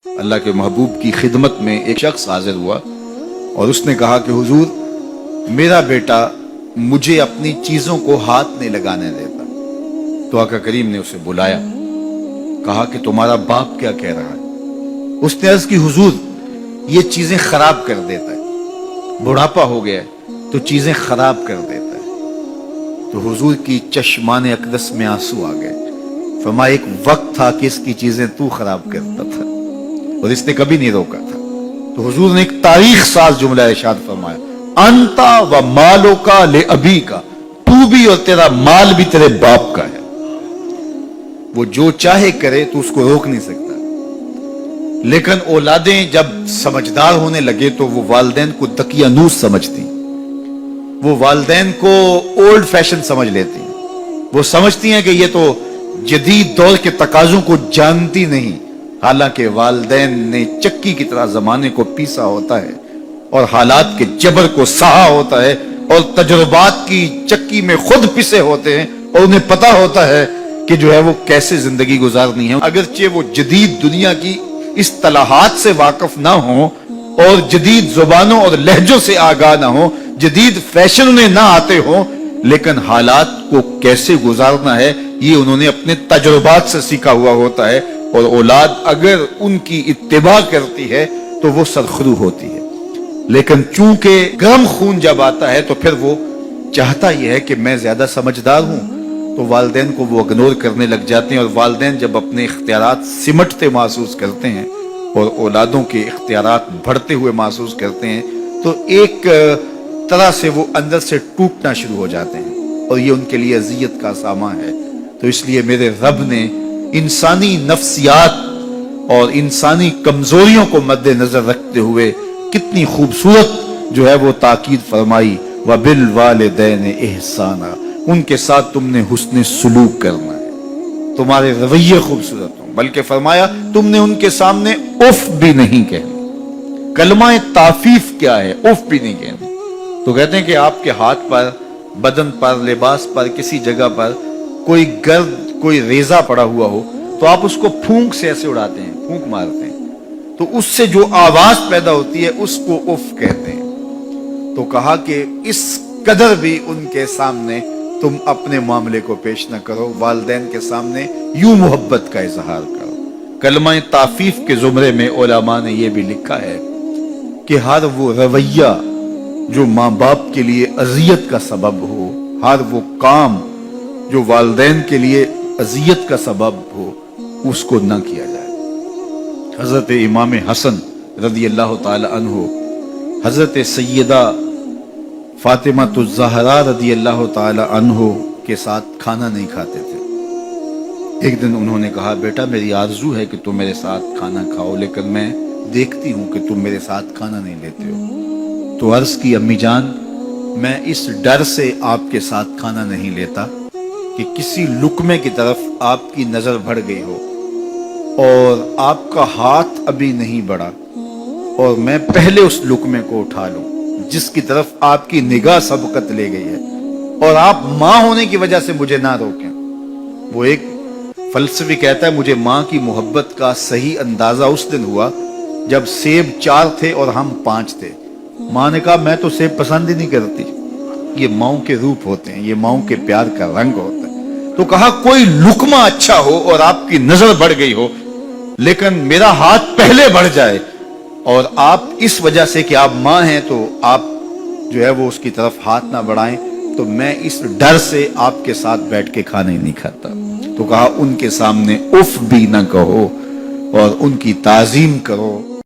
اللہ کے محبوب کی خدمت میں ایک شخص حاضر ہوا اور اس نے کہا کہ حضور میرا بیٹا مجھے اپنی چیزوں کو ہاتھ نہیں لگانے دیتا۔ تو آقا کریم نے اسے بلایا، کہا کہ تمہارا باپ کیا کہہ رہا ہے؟ اس نے عرض کی حضور یہ چیزیں خراب کر دیتا ہے، بڑھاپا ہو گیا ہے تو چیزیں خراب کر دیتا ہے۔ تو حضور کی چشمان اقدس میں آنسو آ گئے، فرمایا ایک وقت تھا کہ اس کی چیزیں تو خراب کرتا تھا اور اس نے کبھی نہیں روکا تھا۔ تو حضور نے ایک تاریخ ساز جملہ ارشاد فرمایا، انتا و مالو کا لے ابی کا، تو بھی اور تیرا مال بھی تیرے باپ کا ہے، وہ جو چاہے کرے تو اس کو روک نہیں سکتا۔ لیکن اولادیں جب سمجھدار ہونے لگے تو وہ والدین کو دقیانوس سمجھتی، وہ والدین کو اولڈ فیشن سمجھ لیتی، وہ سمجھتی ہیں کہ یہ تو جدید دور کے تقاضوں کو جانتی نہیں، حالانکہ والدین نے چکی کی طرح زمانے کو پیسا ہوتا ہے اور حالات کے جبر کو سہا ہوتا ہے اور تجربات کی چکی میں خود پسے ہوتے ہیں اور انہیں پتا ہوتا ہے کہ جو ہے وہ کیسے زندگی گزارنی ہے۔ اگرچہ وہ جدید دنیا کی اصطلاحات سے واقف نہ ہوں اور جدید زبانوں اور لہجوں سے آگاہ نہ ہوں، جدید فیشن انہیں نہ آتے ہوں، لیکن حالات کو کیسے گزارنا ہے یہ انہوں نے اپنے تجربات سے سیکھا ہوا ہوتا ہے، اور اولاد اگر ان کی اتباع کرتی ہے تو وہ سرخرو ہوتی ہے۔ لیکن چونکہ گرم خون جب آتا ہے تو پھر وہ چاہتا یہ ہے کہ میں زیادہ سمجھدار ہوں، تو والدین کو وہ اگنور کرنے لگ جاتے ہیں، اور والدین جب اپنے اختیارات سمٹتے محسوس کرتے ہیں اور اولادوں کے اختیارات بڑھتے ہوئے محسوس کرتے ہیں تو ایک طرح سے وہ اندر سے ٹوٹنا شروع ہو جاتے ہیں، اور یہ ان کے لیے اذیت کا سامان ہے۔ تو اس لیے میرے رب نے انسانی نفسیات اور انسانی کمزوریوں کو مد نظر رکھتے ہوئے کتنی خوبصورت جو ہے وہ تاکید فرمائی، وَبِالْوَالِدَيْنِ إِحْسَانًا، ان کے ساتھ تم نے حسن سلوک کرنا ہے، تمہارے رویے خوبصورت ہوں، بلکہ فرمایا تم نے ان کے سامنے اف بھی نہیں کہنا۔ کلمہ تعفیف کیا ہے؟ اف بھی نہیں کہنا۔ تو کہتے ہیں کہ آپ کے ہاتھ پر، بدن پر، لباس پر، کسی جگہ پر کوئی گرد، کوئی ریزہ پڑا ہوا ہو تو آپ اس کو پھونک سے ایسے اڑاتے ہیں، پھونک مارتے ہیں، تو اس سے جو آواز پیدا ہوتی ہے اس کو اف کہتے ہیں۔ تو کہا کہ اس قدر بھی ان کے سامنے تم اپنے معاملے کو پیش نہ کرو، والدین کے سامنے یوں محبت کا اظہار کرو۔ کلمہ تعفیف کے زمرے میں علماء نے یہ بھی لکھا ہے کہ ہر وہ رویہ جو ماں باپ کے لیے اذیت کا سبب ہو، ہر وہ کام جو والدین کے لیے اذیت کا سبب ہو، اس کو نہ کیا جائے۔ حضرت امام حسن رضی اللہ تعالی عنہ حضرت سیدہ فاطمہ الزہرا رضی اللہ تعالی عنہ کے ساتھ کھانا نہیں کھاتے تھے۔ ایک دن انہوں نے کہا بیٹا میری آرزو ہے کہ تم میرے ساتھ کھانا کھاؤ، لیکن میں دیکھتی ہوں کہ تم میرے ساتھ کھانا نہیں لیتے ہو۔ تو عرض کی امی جان میں اس ڈر سے آپ کے ساتھ کھانا نہیں لیتا کہ کسی لقمے کی طرف آپ کی نظر بڑھ گئی ہو اور آپ کا ہاتھ ابھی نہیں بڑھا اور میں پہلے اس لقمے کو اٹھا لوں جس کی طرف آپ کی نگاہ سبقت لے گئی ہے، اور آپ ماں ہونے کی وجہ سے مجھے نہ روکیں۔ وہ ایک فلسفی کہتا ہے مجھے ماں کی محبت کا صحیح اندازہ اس دن ہوا جب سیب 4 تھے اور ہم 5 تھے۔ ماں نے کہا میں تو سیب پسند ہی نہیں کرتی، یہ ماؤں کے روپ ہوتے ہیں، یہ ماؤں کے پیار کا رنگ ہوتا ہے۔ تو کہا کوئی لقمہ اچھا ہو اور آپ کی نظر بڑھ گئی ہو، لیکن میرا ہاتھ پہلے بڑھ جائے اور آپ اس وجہ سے کہ آپ ماں ہیں تو آپ جو ہے وہ اس کی طرف ہاتھ نہ بڑھائیں، تو میں اس ڈر سے آپ کے ساتھ بیٹھ کے کھانا ہی نہیں کھاتا۔ تو کہا ان کے سامنے اف بھی نہ کہو اور ان کی تعظیم کرو،